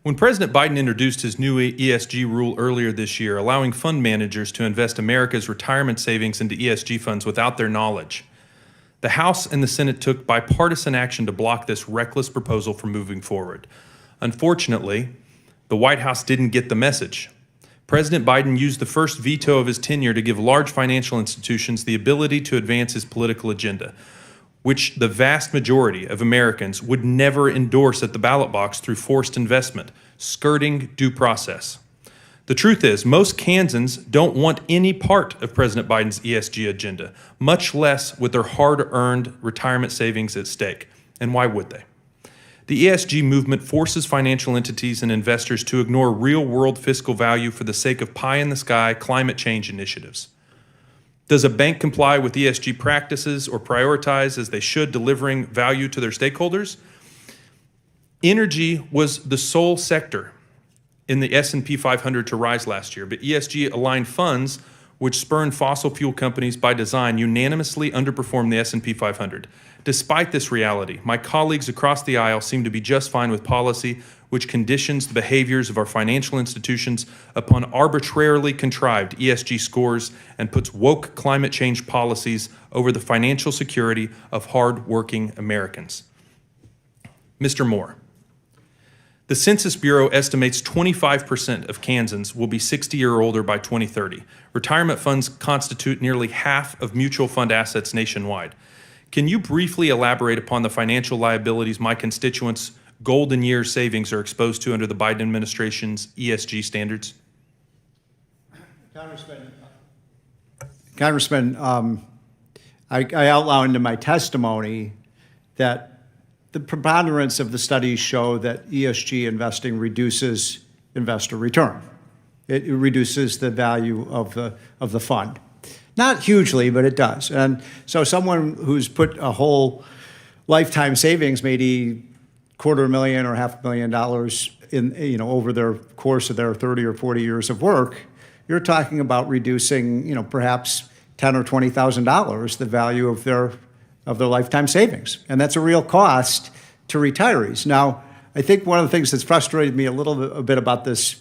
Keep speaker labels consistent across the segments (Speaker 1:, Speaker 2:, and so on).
Speaker 1: When President Biden introduced his new ESG rule earlier this year, allowing fund managers to invest America's retirement savings into ESG funds without their knowledge, the House and the Senate took bipartisan action to block this reckless proposal from moving forward. Unfortunately, the White House didn't get the message. President Biden used the first veto of his tenure to give large financial institutions the ability to advance his political agenda, which the vast majority of Americans would never endorse at the ballot box through forced investment, skirting due process. The truth is, most Kansans don't want any part of President Biden's ESG agenda, much less with their hard-earned retirement savings at stake. And why would they? The ESG movement forces financial entities and investors to ignore real-world fiscal value for the sake of pie-in-the-sky climate change initiatives. Does a bank comply with ESG practices or prioritize as they should, delivering value to their stakeholders? Energy was the sole sector in the S&P 500 to rise last year, but ESG-aligned funds, which spurn fossil fuel companies by design, unanimously underperformed the S&P 500. Despite this reality, my colleagues across the aisle seem to be just fine with policy which conditions the behaviors of our financial institutions upon arbitrarily contrived ESG scores and puts woke climate change policies over the financial security of hard-working Americans. Mr. Moore, the Census Bureau estimates 25% of Kansans will be 60 or older by 2030. Retirement funds constitute nearly half of mutual fund assets nationwide. Can you briefly elaborate upon the financial liabilities my constituents' golden year savings are exposed to under the Biden administration's ESG standards?
Speaker 2: Congressman, I outlined in my testimony that the preponderance of the studies show that ESG investing reduces investor return. It reduces the value of the fund. Not hugely, but it does. And so someone who's put a whole lifetime savings, maybe $250,000 or $500,000 in, over their course of their 30 or 40 years of work, you're talking about reducing, perhaps $10,000 or $20,000 the value of their lifetime savings. And that's a real cost to retirees. Now, I think one of the things that's frustrated me a bit about this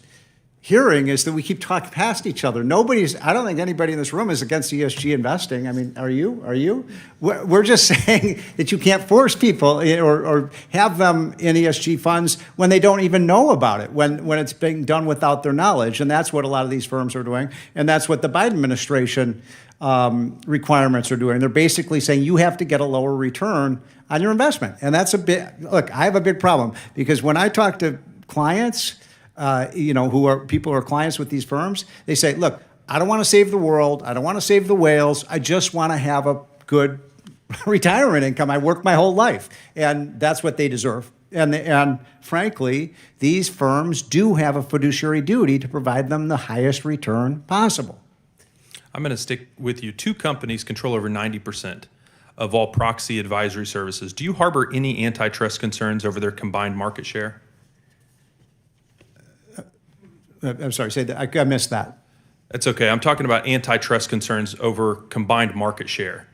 Speaker 2: hearing is that we keep talking past each other. I don't think anybody in this room is against ESG investing. I mean, are you? We're just saying that you can't force people or have them in ESG funds when they don't even know about it, when it's being done without their knowledge. And that's what a lot of these firms are doing. And that's what the Biden administration requirements are doing. They're basically saying you have to get a lower return on your investment. And that's look, I have a big problem because when I talk to clients, people who are clients with these firms, they say, look, I don't want to save the world. I don't want to save the whales. I just want to have a good retirement income. I worked my whole life, and that's what they deserve. And frankly, these firms do have a fiduciary duty to provide them the highest return possible.
Speaker 1: I'm going to stick with you. Two companies control over 90% of all proxy advisory services. Do you harbor any antitrust concerns over their combined market share?
Speaker 2: I'm sorry, say that. I missed that.
Speaker 1: That's okay. I'm talking about antitrust concerns over combined market share.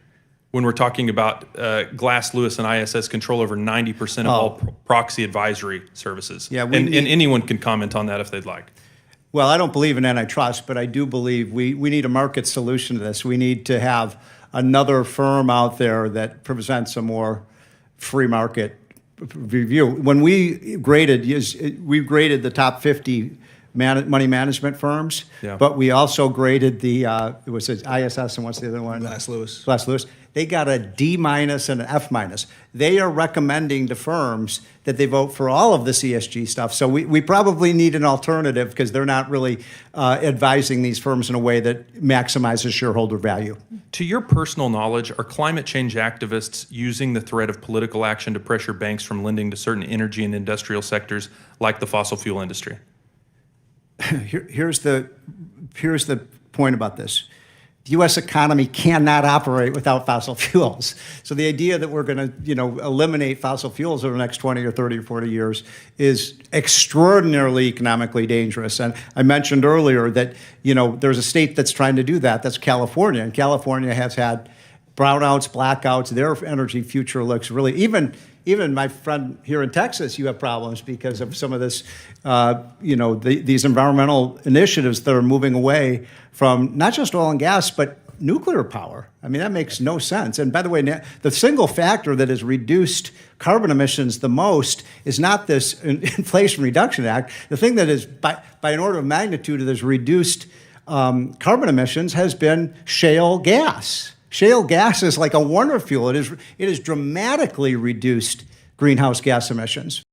Speaker 1: When we're talking about Glass Lewis and ISS control over 90% of all proxy advisory services. Yeah, and anyone can comment on that if they'd like.
Speaker 2: Well, I don't believe in antitrust, but I do believe we need a market solution to this. We need to have another firm out there that presents a more free market review. When we graded the top 50 money management firms, but we also graded the it was ISS and what's the other one?
Speaker 3: Glass Lewis.
Speaker 2: Glass Lewis. They got a D- and an F-. They are recommending to firms that they vote for all of this ESG stuff. So we probably need an alternative because they're not really advising these firms in a way that maximizes shareholder value.
Speaker 1: To your personal knowledge, are climate change activists using the threat of political action to pressure banks from lending to certain energy and industrial sectors like the fossil fuel industry?
Speaker 2: Here's the point about this. The U.S. economy cannot operate without fossil fuels. So the idea that we're going to, eliminate fossil fuels over the next 20 or 30 or 40 years is extraordinarily economically dangerous. And I mentioned earlier that, there's a state that's trying to do that. That's California. And California has had brownouts, blackouts. Their energy future looks really, even even my friend here in Texas, you have problems because of some of this, these environmental initiatives that are moving away from not just oil and gas, but nuclear power. I mean, that makes no sense. And by the way, the single factor that has reduced carbon emissions the most is not this Inflation Reduction Act. The thing that is, by an order of magnitude, that has reduced carbon emissions has been shale gas. Shale gas is like a wonder fuel. It has dramatically reduced greenhouse gas emissions.